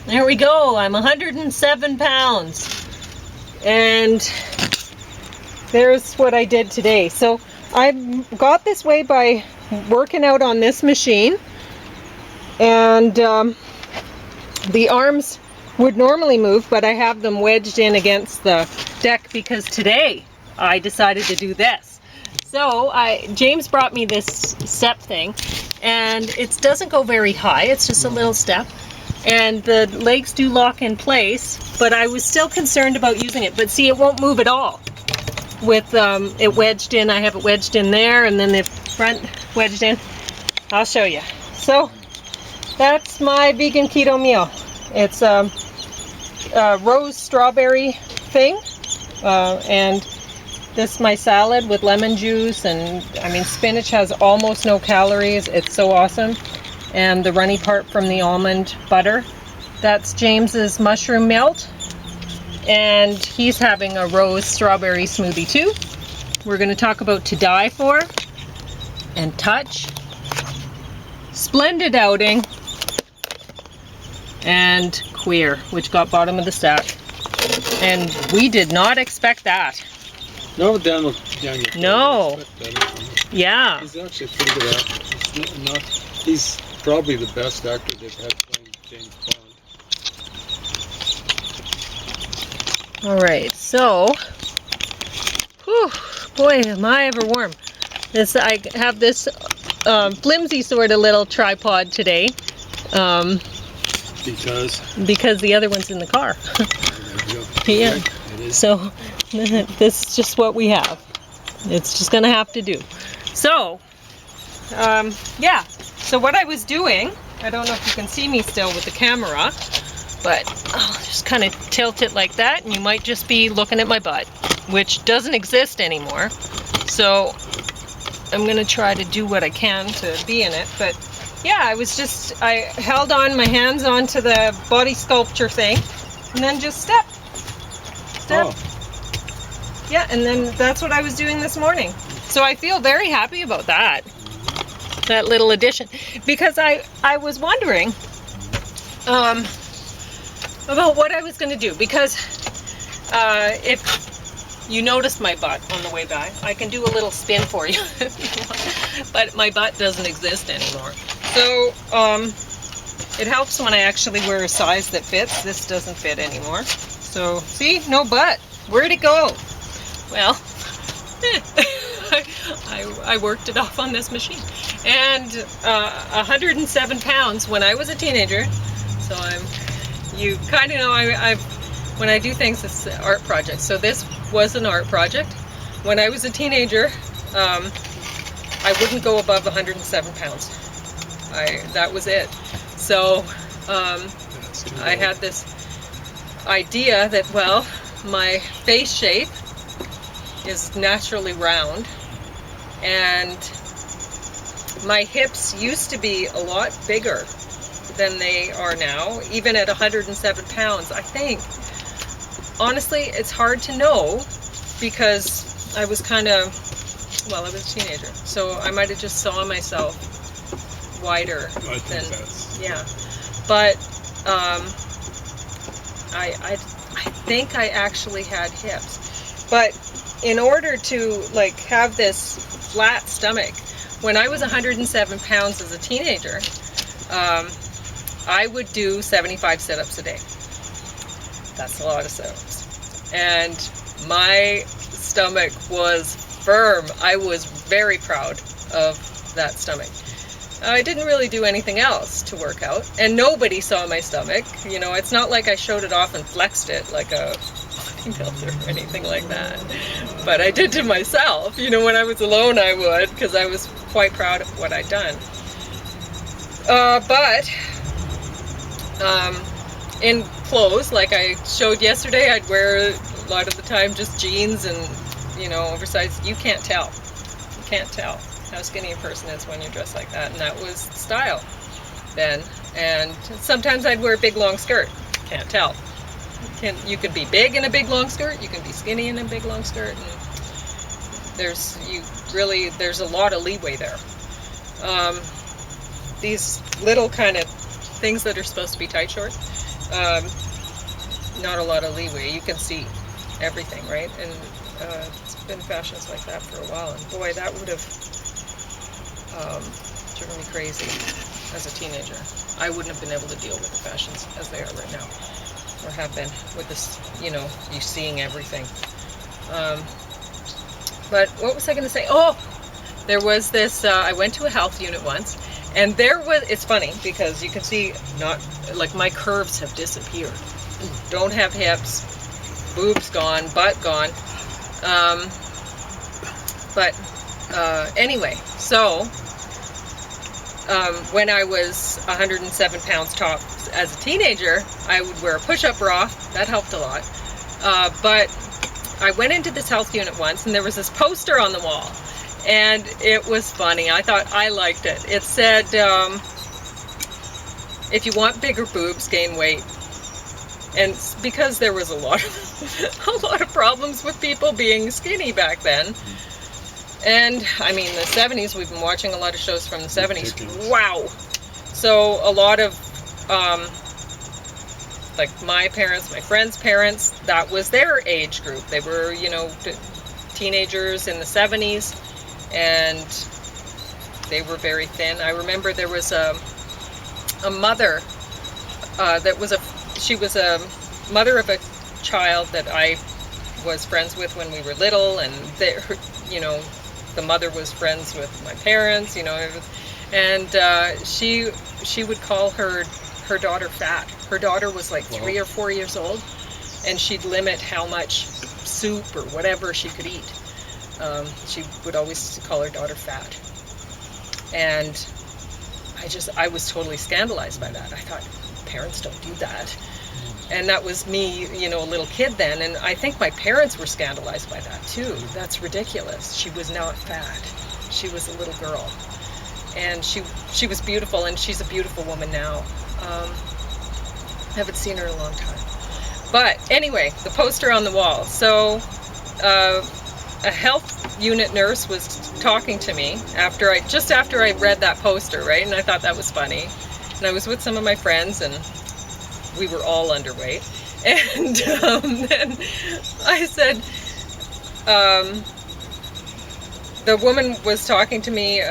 There we go. I'm 107 pounds. And there's what I did today. So I got this way by working out on this machine. And the arms would normally move, but I have them wedged in against the deck because today I decided to do this. So James brought me this step thing, and it doesn't go very high. It's just a little step. And the legs do lock in place, but I was still concerned about using it. But see, it won't move at all with it wedged in. I have it wedged in there, and then the front wedged in. I'll show you. So that's my vegan keto meal. It's a rose strawberry thing, and this is my salad with lemon juice, and I mean spinach has almost no calories. It's so awesome. And the runny part from the almond butter. That's James's mushroom melt. And he's having a rose strawberry smoothie too. We're going to talk about To Die For and Touch, Splendid Outing, and Queer, which got bottom of the stack. And we did not expect that. No, Daniel. No. Yeah. He's actually a pretty good actor. He's probably the best actor they've had playing James Bond. All right, so, whew, boy, am I ever warm. I have this flimsy sort of little tripod today. Because the other one's in the car. Yeah. So this is just what we have. It's just gonna have to do. So, yeah. So what I was doing, I don't know if you can see me still with the camera, but I'll just kind of tilt it like that, and you might just be looking at my butt, which doesn't exist anymore. So I'm gonna try to do what I can to be in it. But yeah, I held on my hands onto the body sculpture thing, and then just step. Oh. Yeah, and then that's what I was doing this morning. So I feel very happy about that little addition, because I was wondering about what I was going to do, because if you noticed my butt on the way by, I can do a little spin for you if you want, but my butt doesn't exist anymore. So it helps when I actually wear a size that fits. This doesn't fit anymore. So see, no butt. Where'd it go? Well, I worked it off on this machine. And 107 pounds when I was a teenager. So you kind of know when I do things, it's an art project. So this was an art project. When I was a teenager, I wouldn't go above 107 pounds. That was it. So I had this idea that, well, my face shape is naturally round, and my hips used to be a lot bigger than they are now, even at 107 pounds. I think, honestly, it's hard to know, because I was kind of, well, I was a teenager, so I might have just saw myself wider than, yeah. But I think I actually had hips. But in order to like have this flat stomach, when I was 107 pounds as a teenager, I would do 75 sit-ups a day. That's a lot of sit-ups. And my stomach was firm. I was very proud of that stomach. I didn't really do anything else to work out, and nobody saw my stomach. You know, it's not like I showed it off and flexed it like a bodybuilder or anything like that. But I did to myself. You know, when I was alone I would, because I was quite proud of what I'd done. In clothes, like I showed yesterday, I'd wear a lot of the time just jeans and, you know, oversized. You can't tell. You can't tell how skinny a person is when you dress like that, and that was style then. And sometimes I'd wear a big long skirt. Can't tell. You could be big in a big long skirt, you can be skinny in a big long skirt, and there's a lot of leeway there. These little kind of things that are supposed to be tight shorts, not a lot of leeway. You can see everything, right? And it's been fashions like that for a while. And boy, that would have driven me crazy as a teenager. I wouldn't have been able to deal with the fashions as they are right now, or have been with this, you know, you seeing everything. But what was I going to say? Oh, there was this, I went to a health unit once, and there was, it's funny because you can see, not, like my curves have disappeared. Don't have hips, boobs gone, butt gone. Anyway, so when I was 107 pounds top as a teenager, I would wear a push-up bra. That helped a lot. But I went into this health unit once, and there was this poster on the wall, and it was funny. I thought I liked it. It said, if you want bigger boobs, gain weight. And because there was a lot of problems with people being skinny back then. And I mean, the 70s, we've been watching a lot of shows from the 70s. Wow. So a lot of, like my parents, my friends' parents, that was their age group. They were, you know, teenagers in the 70s, and they were very thin. I remember there was a mother she was a mother of a child that I was friends with when we were little, and you know, the mother was friends with my parents, you know, and she would call her daughter fat. Her daughter was like 3 or 4 years old, and she'd limit how much soup or whatever she could eat. She would always call her daughter fat. And I was totally scandalized by that. I thought, parents don't do that. And that was me, you know, a little kid then, and I think my parents were scandalized by that too. That's ridiculous. She was not fat. She was a little girl. And she was beautiful, and she's a beautiful woman now. Haven't seen her in a long time. But anyway, the poster on the wall. So a health unit nurse was talking to me just after I read that poster, right? And I thought that was funny. And I was with some of my friends, and we were all underweight. And then I said, the woman was talking to me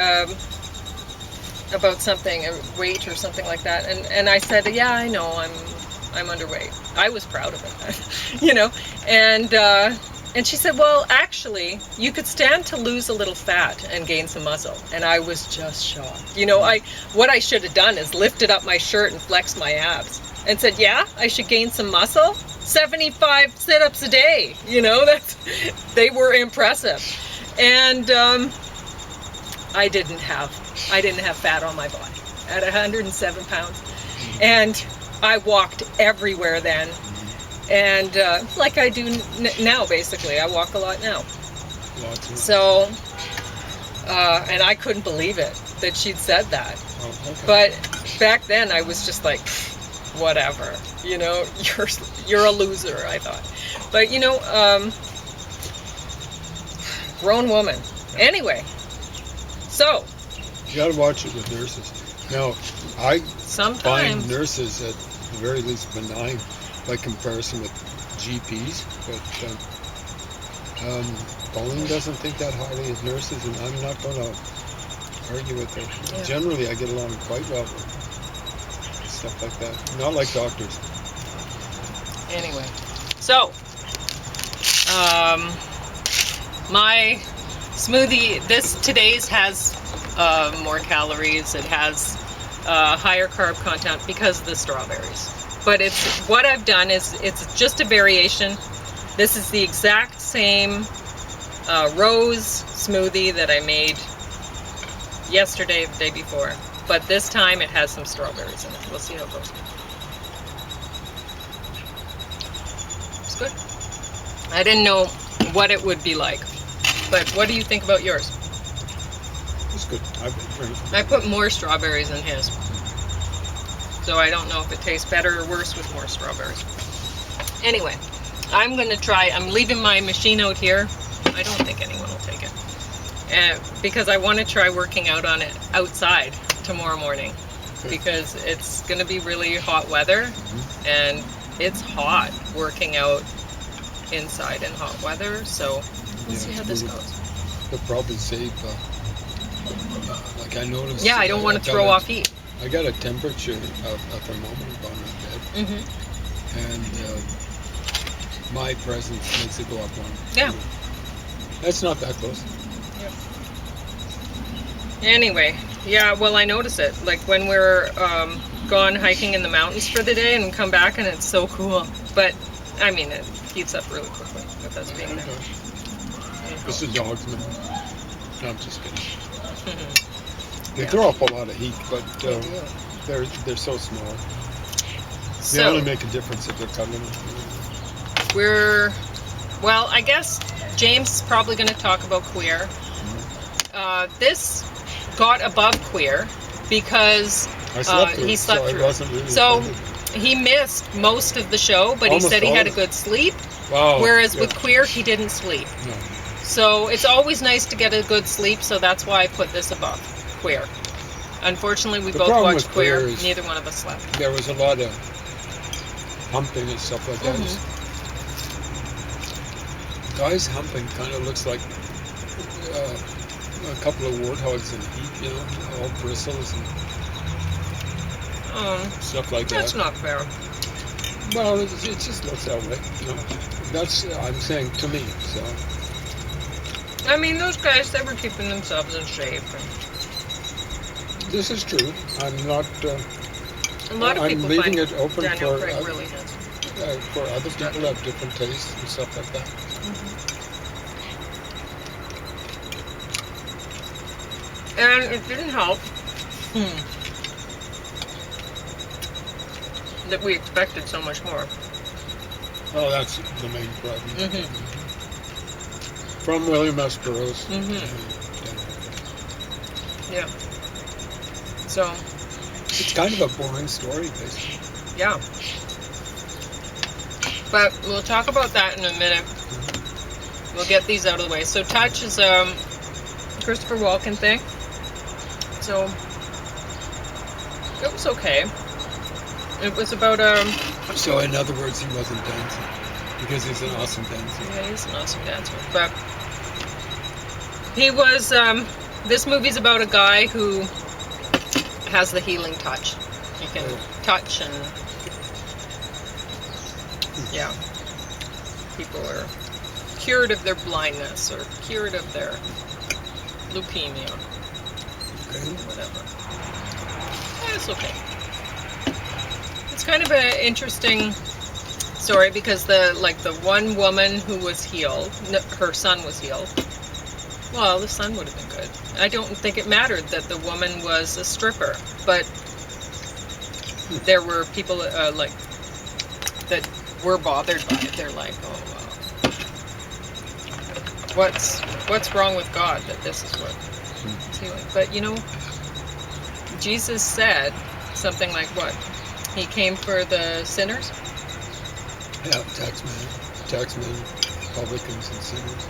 about something, weight or something like that. And I said, yeah, I know, I'm underweight. I was proud of it, you know. And she said, well, actually, you could stand to lose a little fat and gain some muscle. And I was just shocked. You know, what I should have done is lifted up my shirt and flexed my abs and said, yeah, I should gain some muscle. 75 sit-ups a day. You know, they were impressive. And I didn't have fat on my body at 107 pounds. And I walked everywhere then. And like I do now, basically. I walk a lot now. So, and I couldn't believe it that she'd said that. Oh, okay. But back then I was just like, whatever, you know, you're a loser, I thought. But you know, grown woman. Anyway, so. You gotta watch it with nurses. Now, I find nurses at the very least benign by comparison with GPs, but Pauline doesn't think that highly of nurses, and I'm not going to argue with her. Yeah. Generally, I get along quite well with stuff like that. Not like doctors. Anyway, so my smoothie, today's has more calories. It has higher carb content because of the strawberries. But what I've done is it's just a variation. This is the exact same rose smoothie that I made yesterday, the day before. But this time it has some strawberries in it. We'll see how it goes. It's good. I didn't know what it would be like. But what do you think about yours? It's good. I put more strawberries in his. So I don't know if it tastes better or worse with more strawberries. Anyway, I'm going to try. I'm leaving my machine out here. I don't think anyone will take it. Because I want to try working out on it outside tomorrow morning. because it's going to be really hot weather, and it's hot working out inside in hot weather. So we'll see how this goes. They'll probably save, like I noticed. Yeah, I don't want to throw off heat. I got a temperature, a thermometer on my bed, and my presence makes it go up one. Yeah. That's not that close. Anyway, yeah, well, I notice it. Like when we're gone hiking in the mountains for the day and come back, and it's so cool. But, I mean, it heats up really quickly with us being there. This is dogs, man. No, I'm just kidding. They throw off a lot of heat, but they're so small. They only make a difference if they're cuddling. Well, I guess James is probably going to talk about queer. This got above queer because he slept through. So he missed most of the show, but he said he had a good sleep. Wow. Whereas with queer, he didn't sleep. No. So it's always nice to get a good sleep, so that's why I put this above queer. Unfortunately, we both watched queer. Neither one of us slept. There was a lot of humping and stuff like that. Guys humping kind of looks like a couple of warthogs in heat, you know, all bristles and stuff like that. That's not fair. Well, it just looks that way, you know. That's, I'm saying, to me, so. I mean, those guys, they were keeping themselves in shape. This is true. I'm not. A lot of people leaving find it open Daniel for Craig really handsome. For other people who have different tastes and stuff like that. And it didn't help that we expected so much more. Oh, that's the main problem. From William S. Burroughs. Yeah. So. It's kind of a boring story, basically. Yeah. But we'll talk about that in a minute. We'll get these out of the way. So Touch is a Christopher Walken thing. So it was okay. It was about So in other words, he wasn't dancing because he's an awesome dancer. Yeah, he's an awesome dancer. But he was. This movie's about a guy who has the healing touch. He can touch and people are cured of their blindness or cured of their leukemia. Whatever. It's okay. It's kind of an interesting story because the one woman who was healed, her son was healed. Well, the son would have been good. I don't think it mattered that the woman was a stripper, but there were people that were bothered by it. They're like, oh, what's wrong with God that this is what is healing? But you know, Jesus said something like what? He came for the sinners? Yeah, taxmen, publicans and sinners.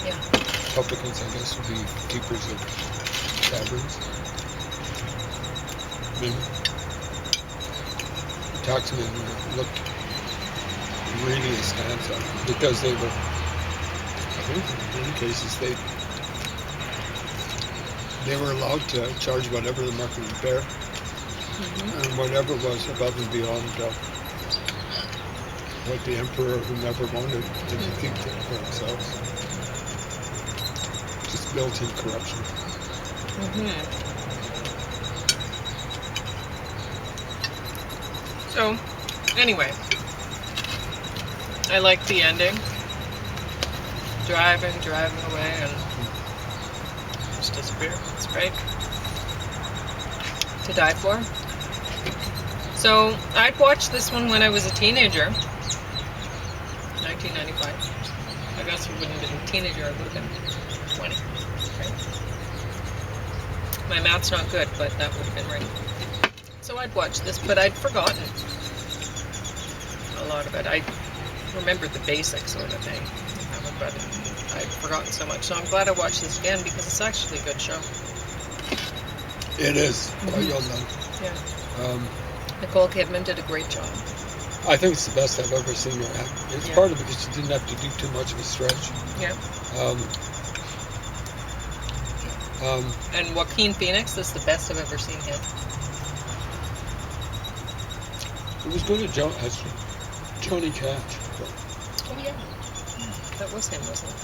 Yeah. Publicans, I guess, would be keepers of taverns. Taxmen looked really askance at them because they were, I think in many cases, they were allowed to charge whatever the market would bear, and whatever was above and beyond what the emperor or whomever wanted to keep for themselves. Just built-in corruption. So, anyway, I liked the ending. Driving away and just disappear. It's great. To die for. So, I'd watched this one when I was a teenager. 1995. I guess I wouldn't have been a teenager, I would have been 20. Right? My math's not good, but that would have been right. So I'd watched this, but I'd forgotten a lot of it. I remembered the basic sort of thing, but I'd forgotten so much. So I'm glad I watched this again because it's actually a good show. It is. Well done. Yeah. Um, Nicole Kidman did a great job. I think it's the best I've ever seen her act. It's part of it because she didn't have to do too much of a stretch. Yeah. And Joaquin Phoenix, this is the best I've ever seen him. It was good at Johnny Cash. Oh, yeah. That was him, wasn't it?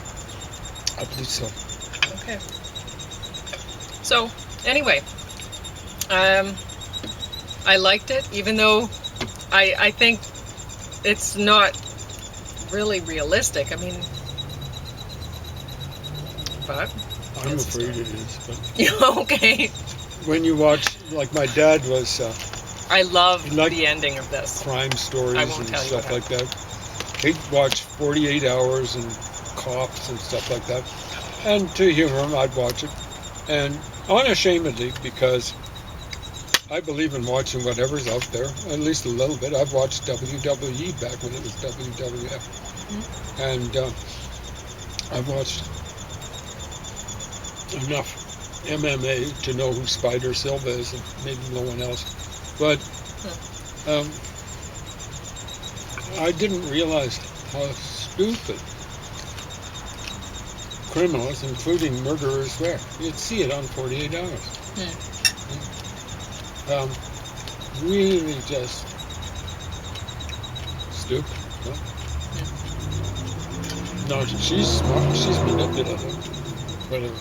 I believe so. Okay. So, anyway, I liked it, even though I think it's not really realistic. I mean, but I'm afraid it is. But yeah, okay. when you watch, like my dad was I love liked the ending of this. crime stories I won't and tell you stuff what like that. He'd watch 48 Hours and Cops and stuff like that. And to humor him, I'd watch it. And unashamedly, because I believe in watching whatever's out there, at least a little bit. I've watched WWE back when it was WWF. Mm-hmm. And I've watched enough MMA to know who Spider Silva is, and maybe no one else. But I didn't realize how stupid criminals, including murderers, were. You'd see it on 48 Hours. Really just stupid. Huh? No, she's smart. She's manipulative. Whatever.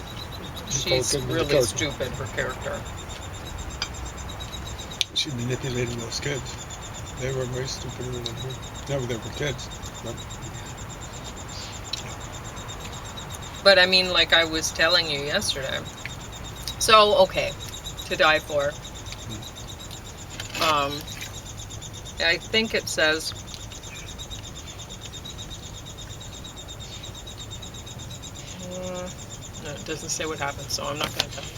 She's really stupid, her character. She manipulated those kids. They were way stupider than her. No, they were kids. But I mean, like I was telling you yesterday. So, okay, To Die For. I think it says no, it doesn't say what happens, so I'm not going to tell you.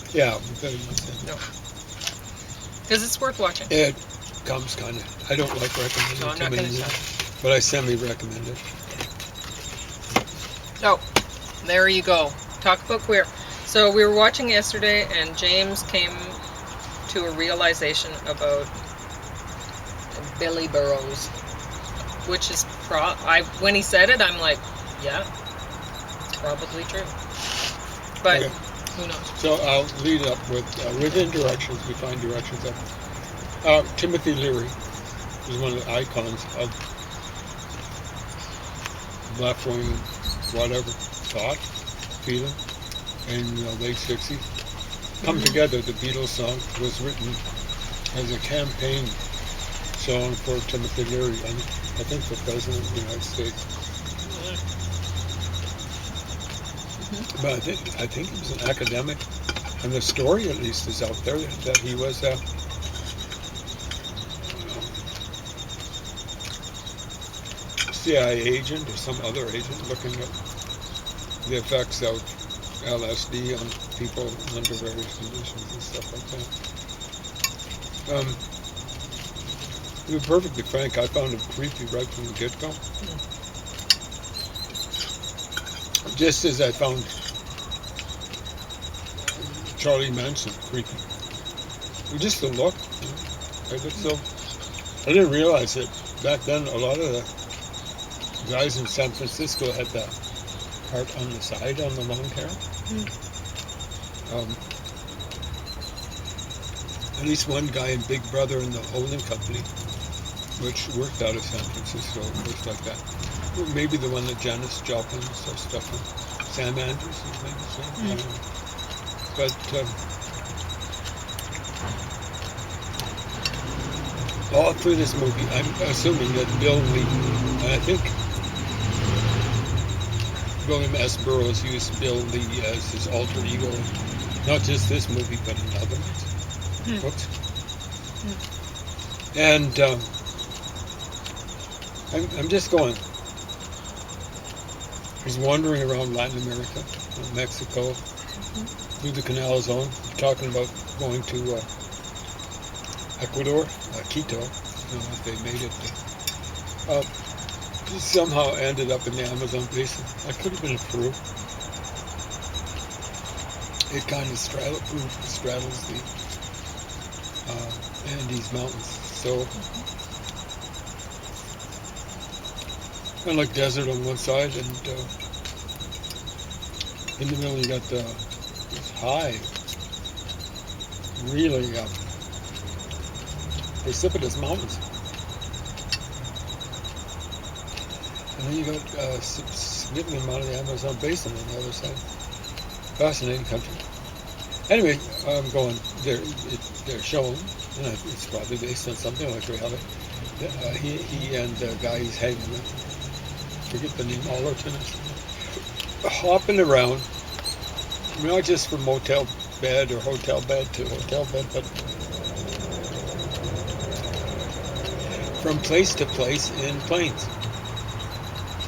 Okay. Yeah. No. Because it's worth watching. It comes kind of. I don't like recommending So I'm not going to tell you. but I semi-recommend it. Oh, there you go. Talk about queer. So we were watching yesterday, and James came to a realization about Billy Burroughs, which is when he said it, I'm like, yeah, it's probably true. But okay. Who knows? So I'll lead up with within directions. We find directions up. Timothy Leary was one of the icons of left-wing, whatever thought, feeling in the late '60s. Come Together, the Beatles song, was written as a campaign song for Timothy Leary, and I think the President of the United States. But I think he was an academic, and the story at least is out there that he was a CIA agent or some other agent looking at the effects of LSD on people under various conditions and stuff like that. To be perfectly frank, I found it creepy right from the get-go. Just as I found Charlie Manson creepy. Just the look. So I didn't realize that back then a lot of the guys in San Francisco had that part on the side on the long hair. At least one guy in Big Brother in the holding company, which worked out of San Francisco, was like that. Maybe the one that Janis Joplin or stuff with Sam Andrews, maybe. I don't know. But all through this movie, I'm assuming that Bill Lee, and I think William S. Burroughs used Bill Lee as his alter ego, not just this movie, but in other ones. Whoops. And I'm just going. He's wandering around Latin America, Mexico, through the Canal Zone, talking about going to Ecuador, Quito. I don't know if they made it. He somehow ended up in the Amazon basin. I could have been in Peru. It kind of straddles the Andes Mountains. So, kind of like desert on one side, and in the middle you got this high, really precipitous mountains. And then you got a significant amount of the Amazon basin on the other side. Fascinating country. Anyway, I'm going. They're showing, and it's probably based on something like reality. He and the guy he's hanging with, forget the name, Allerton, hopping around, not just from motel bed or hotel bed to hotel bed, but from place to place in planes.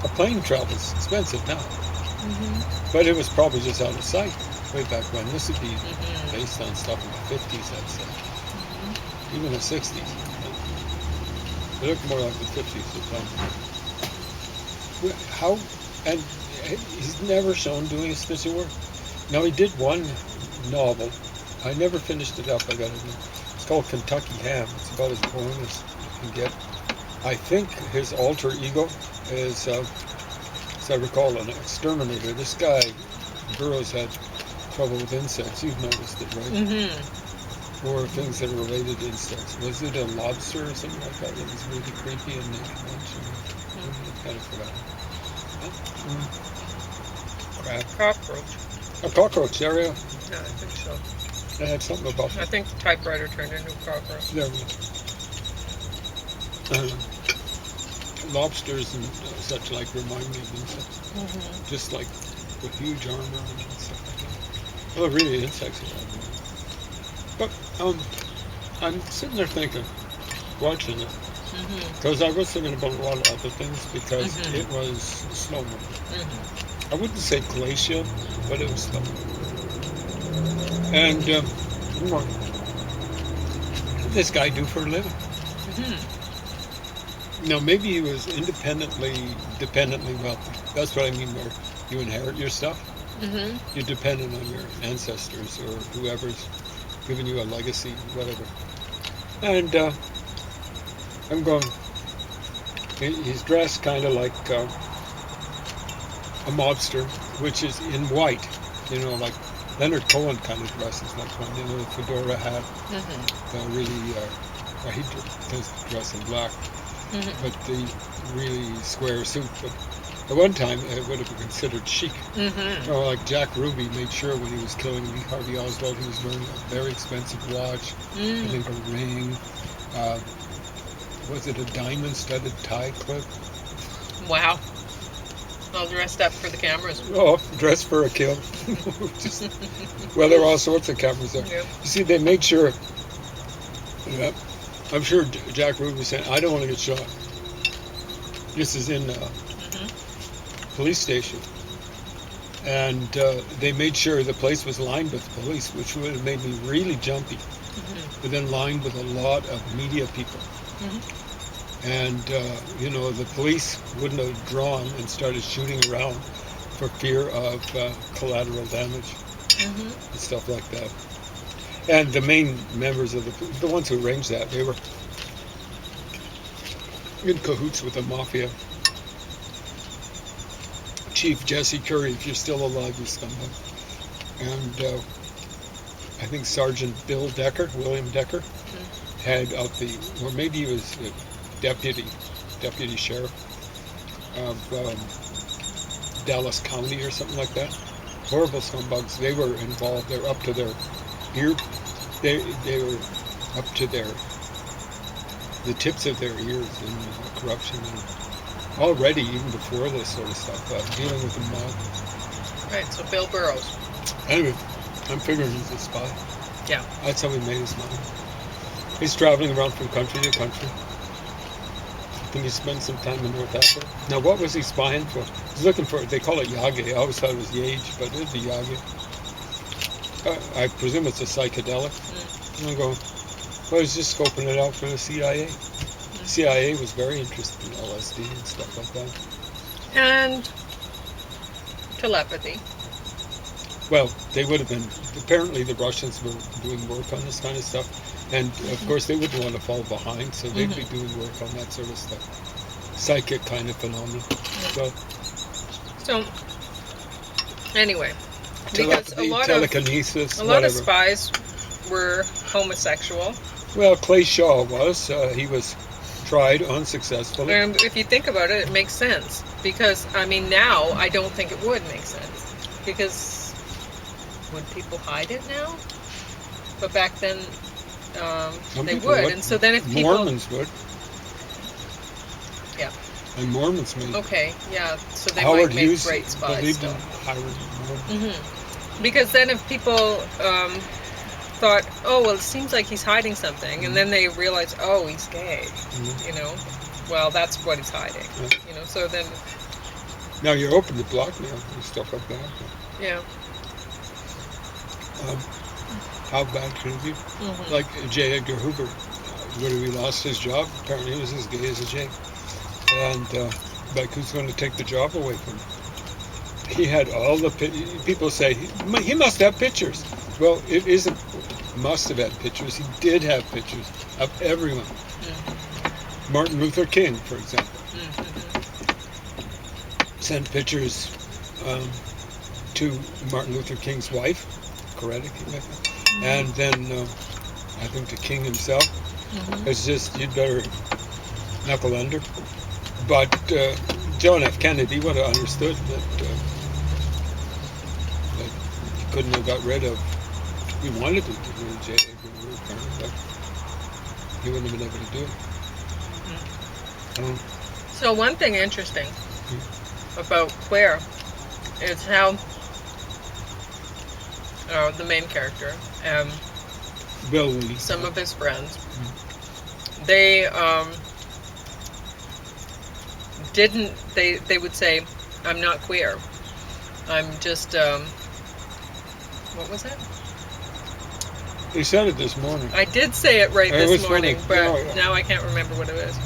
A plane travel's expensive now, but it was probably just out of sight way back when. This would be based on stuff in the 50s, I'd say, even the 60s. They look more like the 50s at the time. How, and he's never shown doing a stitch of work. Now, he did one novel. I never finished it up, I gotta admit. It's called Kentucky Ham. It's about as boring as you can get. I think his alter ego is, as I recall, an exterminator. This guy, Burroughs, had trouble with insects. You've noticed it, right? Or things that are related to insects. Was it a lobster or something like that? It was really creepy and naked lunch. I kind of forgot. Crab. Cockroach. A cockroach, there we go. Yeah, I think so. They had something about I think the typewriter turned into a cockroach. there we go. Lobsters and such like remind me of insects. Just like with huge armor and stuff like that. Well, really, insects are all. But I'm sitting there thinking, watching it, because I was thinking about a lot of other things, because it was slow moving. I wouldn't say glacial, but it was slow moving. And what did this guy do for a living? Now, maybe he was dependently wealthy. That's what I mean, where you inherit your stuff. You're dependent on your ancestors or whoever's giving you a legacy, whatever. And I'm going, he's dressed kind of like a mobster, which is in white, like Leonard Cohen kind of dresses like one, the fedora hat, the really, he does dress in black, but the really square suit. But at one time, it would have been considered chic. Like Jack Ruby made sure when he was killing Lee Harvey Oswald, he was wearing a very expensive watch, I think a ring. Was it a diamond-studded tie clip? Wow. All dressed up for the cameras. Oh, dressed for a kill. Well, there are all sorts of cameras there. Yep. You see, they made sure. Yeah, I'm sure Jack Ruby was saying, I don't want to get shot. This is in police station, and they made sure the place was lined with police, which would have made me really jumpy, but then lined with a lot of media people. And the police wouldn't have drawn and started shooting around for fear of collateral damage and stuff like that. And the main members of the ones who arranged that, they were in cahoots with the mafia. Chief Jesse Curry, if you're still alive, you scumbag. And I think Sergeant Bill Decker, William Decker, head of or maybe he was the deputy sheriff of Dallas County or something like that. Horrible scumbags. They were involved. They were up to their ear. They were up to the tips of their ears in corruption. And already, even before this sort of stuff, dealing with the mob. Right, so Bill Burroughs. Anyway, I'm figuring he's a spy. Yeah. That's how he made his money. He's traveling around from country to country. I think he spent some time in North Africa. Now, what was he spying for? He's looking for, they call it Yage. I always thought it was Yage, but it's a Yage. I presume it's a psychedelic. And I go, well, he's just scoping it out for the CIA. CIA was very interested in LSD and stuff like that. And telepathy. Well, they would have been, apparently the Russians were doing work on this kind of stuff. And of course, they wouldn't want to fall behind, so they'd be doing work on that sort of stuff. Psychic kind of phenomenon. So, anyway, because a lot telekinesis, of spies were homosexual. Well, Clay Shaw was. He was tried unsuccessfully. And if you think about it, it makes sense. Because, I mean, now I don't think it would make sense. Because would people hide it now? But back then, they would. And so then if people... Mormons would. Yeah. And Mormons made. Okay, yeah. So they Howard might make Hughes great spies believed still. in Howard. Because then if people thought, oh, well, it seems like he's hiding something, and then they realize, oh, he's gay, you know, well, that's what he's hiding, you know, so then... Now you're open to blackmail and stuff like that. Yeah. How bad could it be? Like J. Edgar Hoover, when he lost his job, apparently he was as gay as a J. And like, who's going to take the job away from him? He had all the people say he must have pictures. Well, it isn't must have had pictures. He did have pictures of everyone. Martin Luther King, for example, sent pictures to Martin Luther King's wife, Coretta King, and then I think to King himself. It's just, you'd better knuckle under. But John F. Kennedy would have understood that he couldn't have got rid of. He wanted to get rid of J. Edgar Hoover, but he wouldn't have been able to do it. So one thing interesting about queer is how the main character, Billy, some of his friends, they they would say, I'm not queer. I'm just, what was it? He said it this morning. I did say it right this morning, funny. but now I can't remember what it is.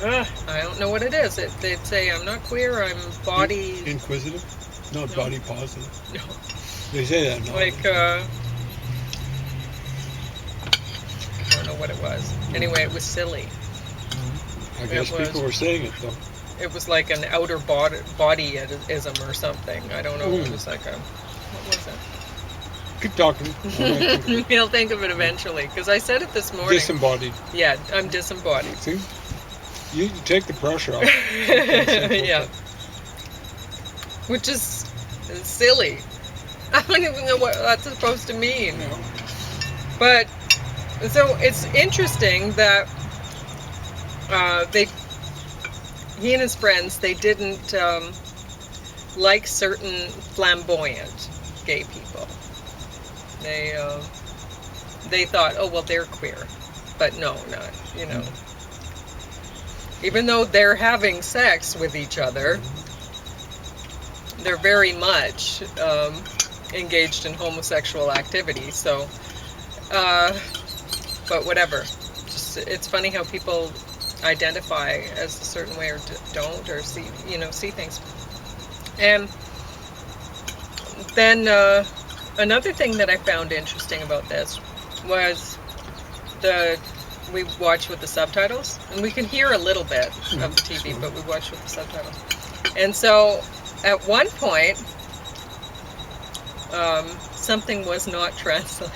I don't know what it is. They'd say, I'm not queer, I'm body... Inquisitive? Not No. body positive. No. They say that now. Like, I don't know what it was. Anyway, it was silly. I guess it was. people were saying it, though. It was like an outer bodyism or something. I don't know. It was like a... What was it? Keep talking. You'll think of it eventually, because I said it this morning. Disembodied. Yeah, I'm disembodied. See? You take the pressure off. Yeah. Which is silly. I don't even know what that's supposed to mean. No. But, so it's interesting that he and his friends, they didn't like certain flamboyant gay people. They thought, oh, well, they're queer. But no, not, you know. Even though they're having sex with each other, they're very much engaged in homosexual activity. So, but whatever. Just, it's funny how people identify as a certain way or don't, or see things. And then another thing that I found interesting about this was we watch with the subtitles, and we can hear a little bit of the TV, but we watch with the subtitles. And so at one point, something was not translated.